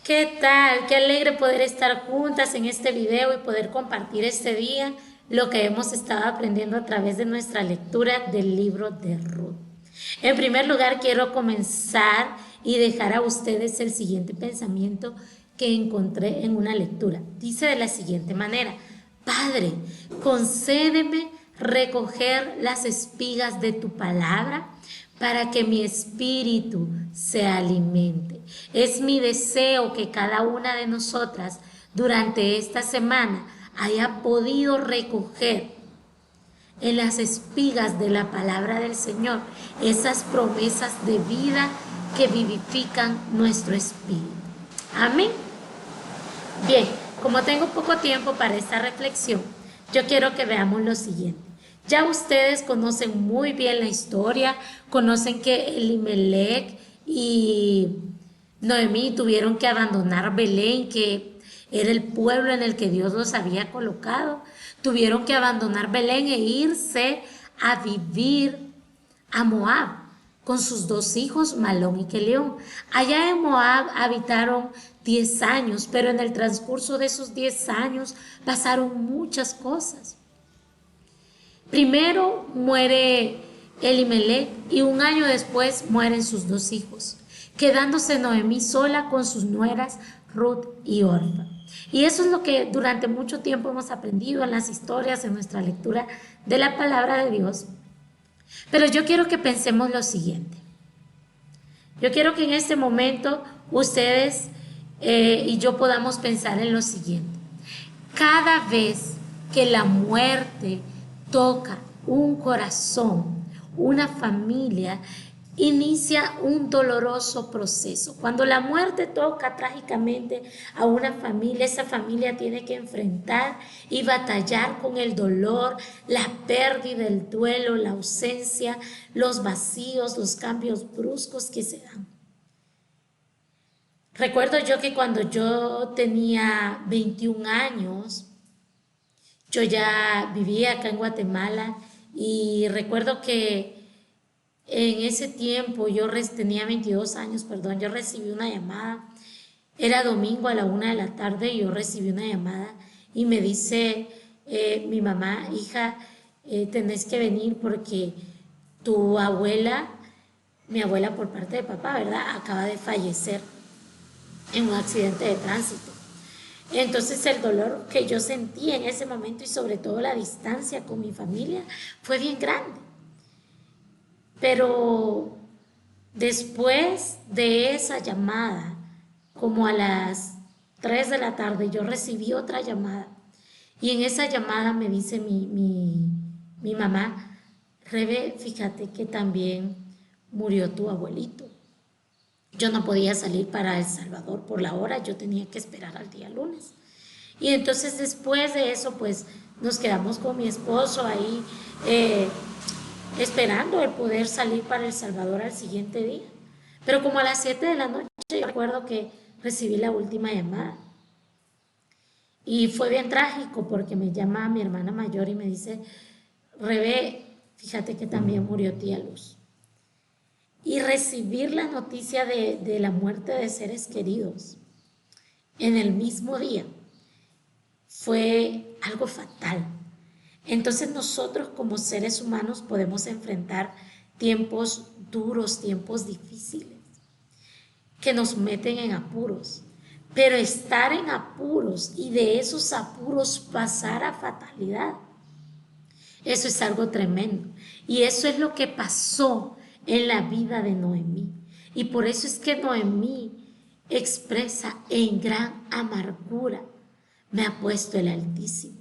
¿Qué tal? Qué alegre poder estar juntas en este video y poder compartir este día lo que hemos estado aprendiendo a través de nuestra lectura del libro de Ruth. En primer lugar, quiero comenzar y dejar a ustedes el siguiente pensamiento que encontré en una lectura. Dice de la siguiente manera: Padre, concédeme recoger las espigas de tu palabra para que mi espíritu se alimente. Es mi deseo que cada una de nosotras durante esta semana haya podido recoger en las espigas de la palabra del Señor esas promesas de vida que vivifican nuestro espíritu. Amén. Bien, como tengo poco tiempo para esta reflexión, yo quiero que veamos lo siguiente. Ya ustedes conocen muy bien la historia, conocen que Elimelech y Noemí tuvieron que abandonar Belén, que era el pueblo en el que Dios los había colocado. Tuvieron que abandonar Belén e irse a vivir a Moab con sus dos hijos, Malón y Queleón. Allá en Moab habitaron 10 años, pero en el transcurso de esos 10 años pasaron muchas cosas. Primero muere Elimelech y un año después mueren sus dos hijos, quedándose Noemí sola con sus nueras Ruth y Orfa. Y eso es lo que durante mucho tiempo hemos aprendido en las historias, en nuestra lectura de la palabra de Dios. Pero yo quiero que pensemos lo siguiente. Yo quiero que en este momento ustedes y yo podamos pensar en lo siguiente. Cada vez que la muerte toca un corazón, una familia, inicia un doloroso proceso. Cuando la muerte toca trágicamente a una familia, esa familia tiene que enfrentar y batallar con el dolor, la pérdida, el duelo, la ausencia, los vacíos, los cambios bruscos que se dan. Recuerdo yo que cuando yo tenía 21 años, yo ya vivía acá en Guatemala y recuerdo que en ese tiempo tenía 22 años, perdón, yo recibí una llamada. Era domingo a la 1 de la tarde y yo recibí una llamada y me dice mi mamá: hija, tenés que venir porque tu abuela, mi abuela por parte de papá, ¿verdad?, acaba de fallecer en un accidente de tránsito. Entonces el dolor que yo sentí en ese momento y sobre todo la distancia con mi familia fue bien grande. Pero después de esa llamada, como a las 3 de la tarde, yo recibí otra llamada. Y en esa llamada me dice mi mamá: Rebe, fíjate que también murió tu abuelito. Yo no podía salir para El Salvador por la hora, yo tenía que esperar al día lunes. Y entonces después de eso, pues nos quedamos con mi esposo ahí esperando el poder salir para El Salvador al siguiente día. Pero como a las 7 de la noche, yo recuerdo que recibí la última llamada. Y fue bien trágico porque me llama mi hermana mayor y me dice: Rebe, fíjate que también murió tía Luz. Y recibir la noticia de la muerte de seres queridos en el mismo día fue algo fatal. Entonces nosotros como seres humanos podemos enfrentar tiempos duros, tiempos difíciles, que nos meten en apuros. Pero estar en apuros y de esos apuros pasar a fatalidad, eso es algo tremendo. Y eso es lo que pasó en la vida de Noemí. Y por eso es que Noemí expresa: en gran amargura me ha puesto el Altísimo.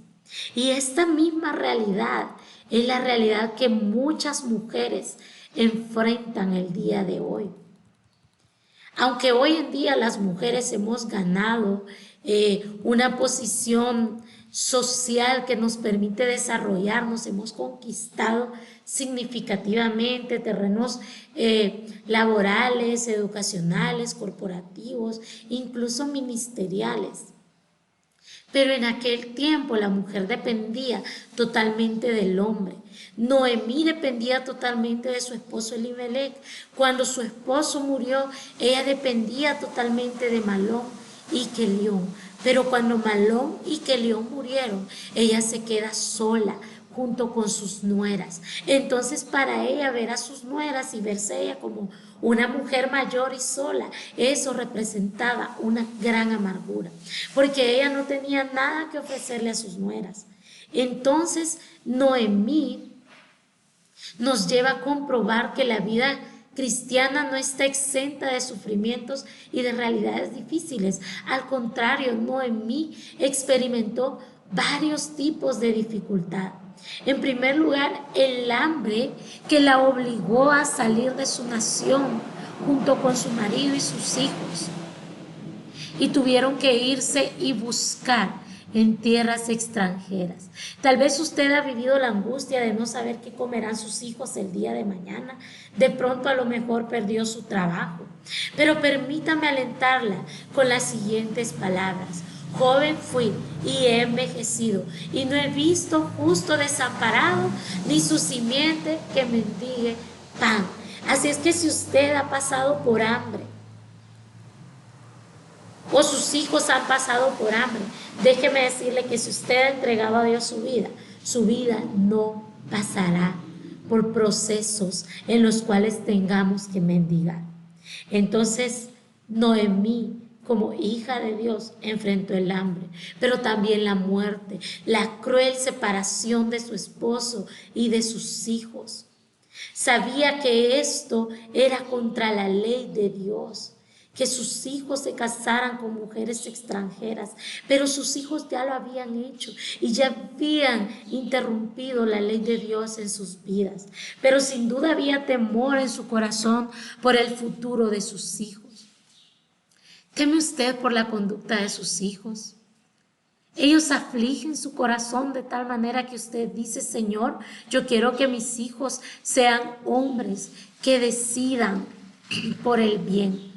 Y esta misma realidad es la realidad que muchas mujeres enfrentan el día de hoy. Aunque hoy en día las mujeres hemos ganado una posición social que nos permite desarrollarnos, hemos conquistado significativamente terrenos laborales, educacionales, corporativos, incluso ministeriales. Pero en aquel tiempo la mujer dependía totalmente del hombre. Noemí dependía totalmente de su esposo Elimelech. Cuando su esposo murió, ella dependía totalmente de Malón y Quelión. Pero cuando Mahlón y Quelión murieron, ella se queda sola junto con sus nueras. Entonces para ella ver a sus nueras y verse ella como una mujer mayor y sola, eso representaba una gran amargura, porque ella no tenía nada que ofrecerle a sus nueras. Entonces Noemí nos lleva a comprobar que la vida cristiana no está exenta de sufrimientos y de realidades difíciles. Al contrario, Noemí experimentó varios tipos de dificultad. En primer lugar, el hambre que la obligó a salir de su nación junto con su marido y sus hijos. Y tuvieron que irse y buscar en tierras extranjeras. Tal vez usted ha vivido la angustia de no saber qué comerán sus hijos el día de mañana. De pronto a lo mejor perdió su trabajo. Pero permítame alentarla con las siguientes palabras. Joven fui y he envejecido, y no he visto justo desamparado, ni su simiente que mendigue pan. Así es que si usted ha pasado por hambre, o sus hijos han pasado por hambre, déjeme decirle que si usted ha entregado a Dios su vida no pasará por procesos en los cuales tengamos que mendigar. Entonces, Noemí, como hija de Dios, enfrentó el hambre, pero también la muerte, la cruel separación de su esposo y de sus hijos. Sabía que esto era contra la ley de Dios, que sus hijos se casaran con mujeres extranjeras, pero sus hijos ya lo habían hecho y ya habían interrumpido la ley de Dios en sus vidas. Pero sin duda había temor en su corazón por el futuro de sus hijos. ¿Teme usted por la conducta de sus hijos? Ellos afligen su corazón de tal manera que usted dice: Señor, yo quiero que mis hijos sean hombres que decidan por el bien.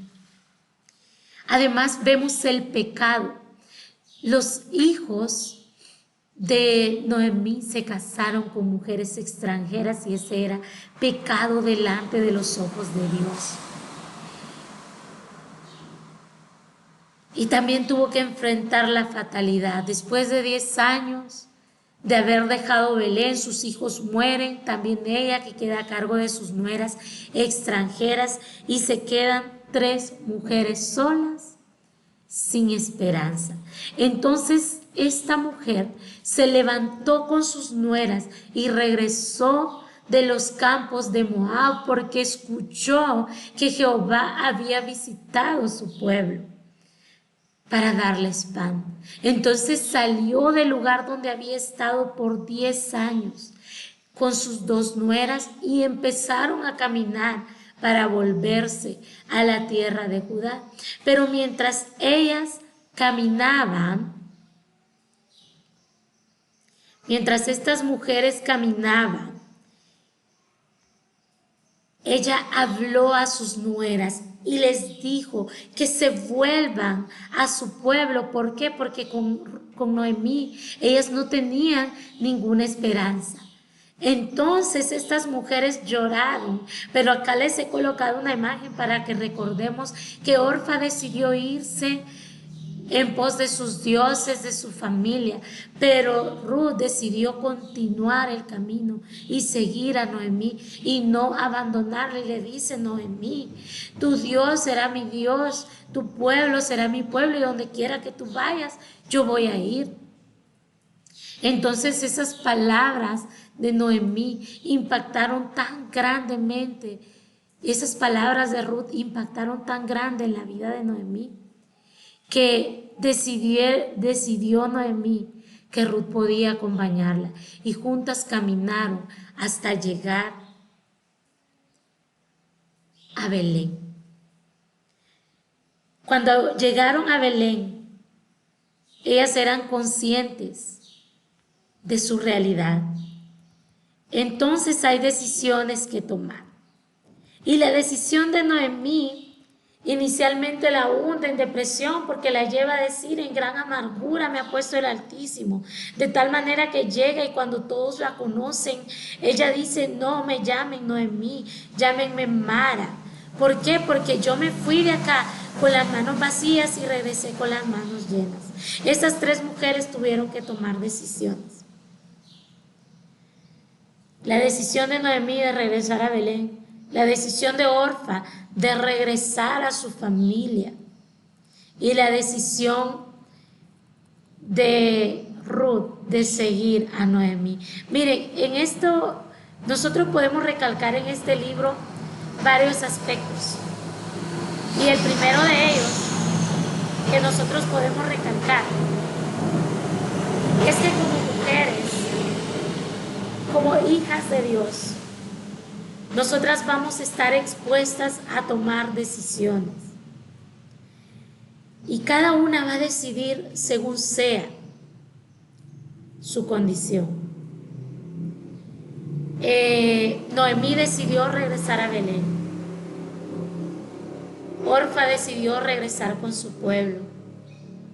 Además vemos el pecado. Los hijos de Noemí se casaron con mujeres extranjeras y ese era pecado delante de los ojos de Dios. Y también tuvo que enfrentar la fatalidad. Después de 10 años de haber dejado Belén, sus hijos mueren, también ella que queda a cargo de sus nueras extranjeras, y se quedan 3 mujeres solas sin esperanza. Entonces esta mujer se levantó con sus nueras y regresó de los campos de Moab porque escuchó que Jehová había visitado su pueblo para darles pan. Entonces salió del lugar donde había estado por 10 años con sus 2 nueras y empezaron a caminar para volverse a la tierra de Judá. Pero mientras ellas caminaban, mientras estas mujeres caminaban, ella habló a sus nueras y les dijo que se vuelvan a su pueblo. ¿Por qué? Porque con Noemí ellas no tenían ninguna esperanza. Entonces estas mujeres lloraron, pero acá les he colocado una imagen para que recordemos que Orfa decidió irse en pos de sus dioses, de su familia, pero Ruth decidió continuar el camino y seguir a Noemí y no abandonarle. Y le dice: Noemí, tu Dios será mi Dios, tu pueblo será mi pueblo, y donde quiera que tú vayas, yo voy a ir. Entonces esas palabras de Noemí impactaron tan grandemente, esas palabras de Ruth impactaron tan grande en la vida de Noemí, que decidió Noemí que Ruth podía acompañarla, y juntas caminaron hasta llegar a Belén. Cuando llegaron a Belén, ellas eran conscientes de su realidad. Entonces hay decisiones que tomar. Y la decisión de Noemí inicialmente la hunde en depresión porque la lleva a decir: en gran amargura me ha puesto el Altísimo. De tal manera que llega y cuando todos la conocen, ella dice: no me llamen Noemí, llámenme Mara, ¿Por qué? Porque yo me fui de acá con las manos vacías y regresé con las manos llenas. Estas 3 mujeres tuvieron que tomar decisiones. La decisión de Noemí de regresar a Belén, la decisión de Orfa de regresar a su familia y la decisión de Ruth de seguir a Noemí. Miren, en esto nosotros podemos recalcar en este libro varios aspectos. Y el primero de ellos que nosotros podemos recalcar es que como mujeres, como hijas de Dios, nosotras vamos a estar expuestas a tomar decisiones. Y cada una va a decidir según sea su condición. Noemí decidió regresar a Belén. Orfa decidió regresar con su pueblo.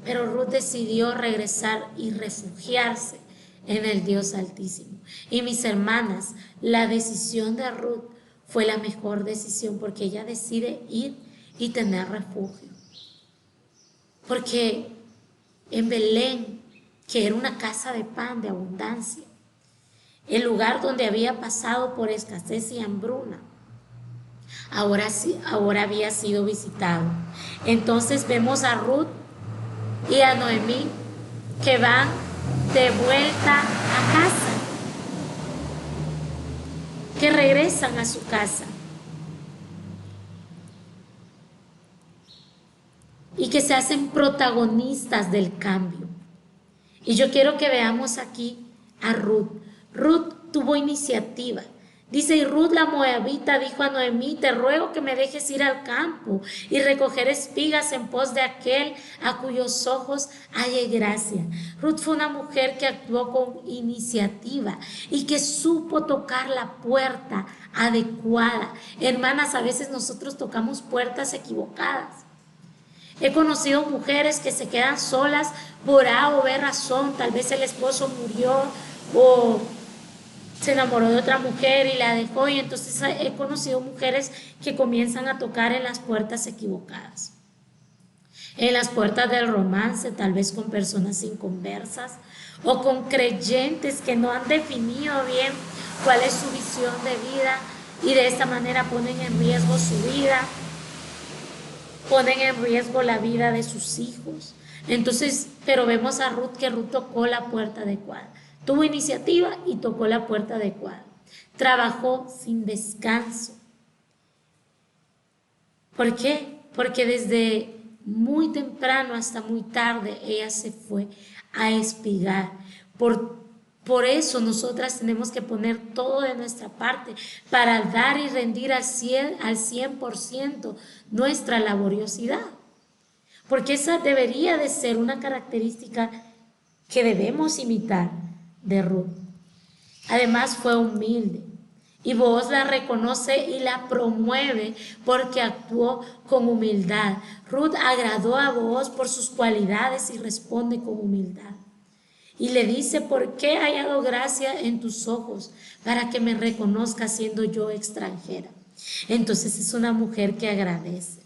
Pero Ruth decidió regresar y refugiarse en el Dios Altísimo. Y mis hermanas, la decisión de Ruth fue la mejor decisión porque ella decide ir y tener refugio. Porque en Belén, que era una casa de pan, de abundancia, el lugar donde había pasado por escasez y hambruna, ahora había sido visitado. Entonces vemos a Ruth y a Noemí que van de vuelta a casa, que regresan a su casa y que se hacen protagonistas del cambio. Y yo quiero que veamos aquí a Ruth. Ruth tuvo iniciativa. Dice, y Ruth la moabita dijo a Noemí, te ruego que me dejes ir al campo y recoger espigas en pos de aquel a cuyos ojos halle gracia. Ruth fue una mujer que actuó con iniciativa y que supo tocar la puerta adecuada. Hermanas, a veces nosotros tocamos puertas equivocadas. He conocido mujeres que se quedan solas por A o B razón, tal vez el esposo murió o se enamoró de otra mujer y la dejó, y entonces he conocido mujeres que comienzan a tocar en las puertas equivocadas, en las puertas del romance, tal vez con personas inconversas o con creyentes que no han definido bien cuál es su visión de vida y de esta manera ponen en riesgo su vida, ponen en riesgo la vida de sus hijos. Entonces, pero vemos a Ruth que Ruth tocó la puerta adecuada. Tuvo iniciativa y tocó la puerta adecuada. Trabajó sin descanso. ¿Por qué? Porque desde muy temprano hasta muy tarde ella se fue a espigar. Por eso nosotras tenemos que poner todo de nuestra parte para dar y rendir al 100% nuestra laboriosidad. Porque esa debería de ser una característica que debemos imitar de Ruth. Además fue humilde y Booz la reconoce y la promueve porque actuó con humildad. Ruth agradó a Booz por sus cualidades y responde con humildad. Y le dice, ¿por qué he hallado gracia en tus ojos para que me reconozcas siendo yo extranjera? Entonces es una mujer que agradece.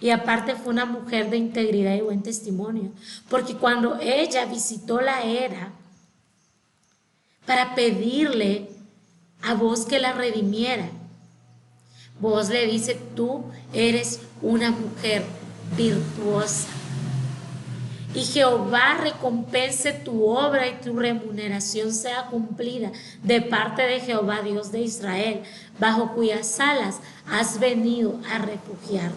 Y aparte fue una mujer de integridad y buen testimonio, porque cuando ella visitó la era para pedirle a Booz que la redimiera, Booz le dice, tú eres una mujer virtuosa y Jehová recompense tu obra y tu remuneración sea cumplida de parte de Jehová Dios de Israel, bajo cuyas alas has venido a refugiarte.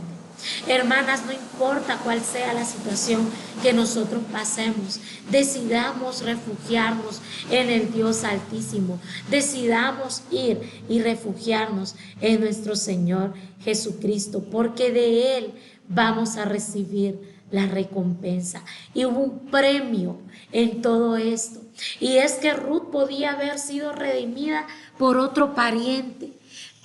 Hermanas, no importa cuál sea la situación que nosotros pasemos, decidamos refugiarnos en el Dios Altísimo, decidamos ir y refugiarnos en nuestro Señor Jesucristo, porque de Él vamos a recibir la recompensa. Y hubo un premio en todo esto, y es que Ruth podía haber sido redimida por otro pariente,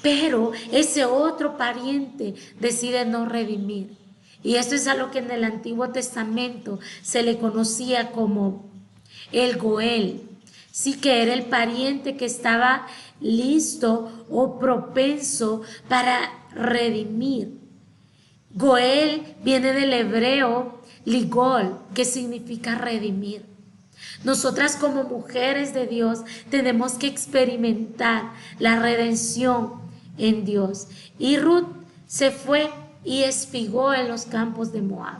pero ese otro pariente decide no redimir. Y esto es a lo que en el Antiguo Testamento se le conocía como el Goel. Sí, que era el pariente que estaba listo o propenso para redimir. Goel viene del hebreo ligol, que significa redimir. Nosotras como mujeres de Dios tenemos que experimentar la redención en Dios. Y Ruth se fue y espigó en los campos de Moab.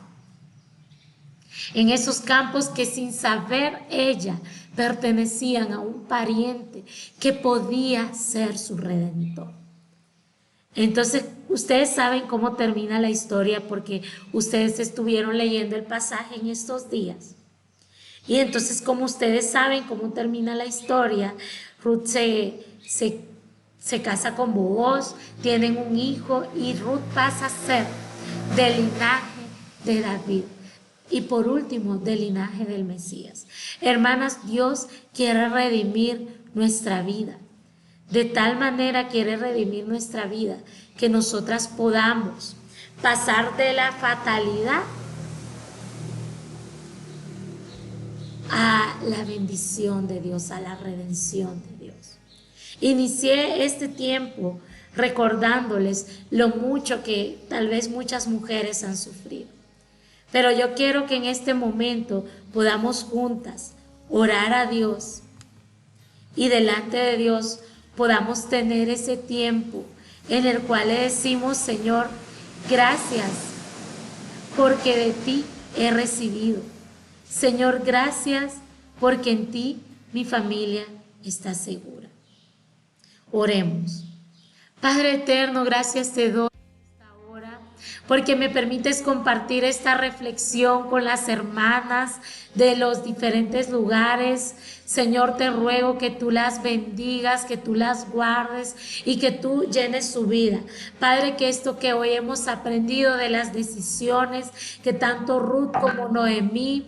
En esos campos que sin saber ella pertenecían a un pariente que podía ser su redentor. Entonces, ustedes saben cómo termina la historia porque ustedes estuvieron leyendo el pasaje en estos días. Y entonces, como ustedes saben cómo termina la historia, Ruth se casa con Booz, tienen un hijo y Ruth pasa a ser del linaje de David. Y por último, del linaje del Mesías. Hermanas, Dios quiere redimir nuestra vida. De tal manera quiere redimir nuestra vida que nosotras podamos pasar de la fatalidad a la bendición de Dios, a la redención de Dios. Inicié este tiempo recordándoles lo mucho que tal vez muchas mujeres han sufrido. Pero yo quiero que en este momento podamos juntas orar a Dios y delante de Dios podamos tener ese tiempo en el cual le decimos: Señor, gracias porque de ti he recibido. Señor, gracias porque en ti mi familia está segura. Oremos. Padre eterno, gracias te doy porque me permites compartir esta reflexión con las hermanas de los diferentes lugares. Señor, te ruego que tú las bendigas, que tú las guardes y que tú llenes su vida. Padre, que esto que hoy hemos aprendido de las decisiones que tanto Ruth como Noemí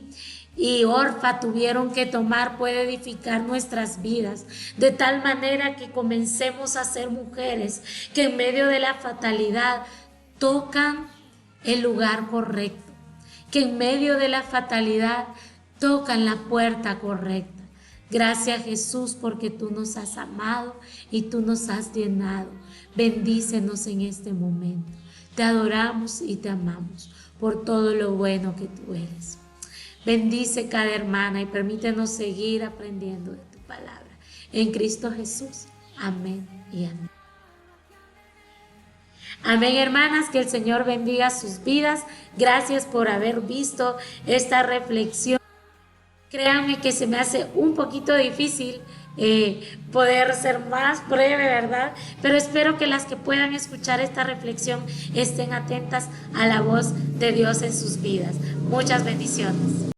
y Orfa tuvieron que tomar puede edificar nuestras vidas, de tal manera que comencemos a ser mujeres que en medio de la fatalidad tocan el lugar correcto, que en medio de la fatalidad tocan la puerta correcta. Gracias, Jesús, porque tú nos has amado y tú nos has llenado. Bendícenos en este momento. Te adoramos y te amamos por todo lo bueno que tú eres. Bendice cada hermana y permítenos seguir aprendiendo de tu palabra. En Cristo Jesús. Amén y amén. Amén, hermanas, que el Señor bendiga sus vidas. Gracias por haber visto esta reflexión. Créanme que se me hace un poquito difícil poder ser más breve, ¿verdad? Pero espero que las que puedan escuchar esta reflexión estén atentas a la voz de Dios en sus vidas. Muchas bendiciones.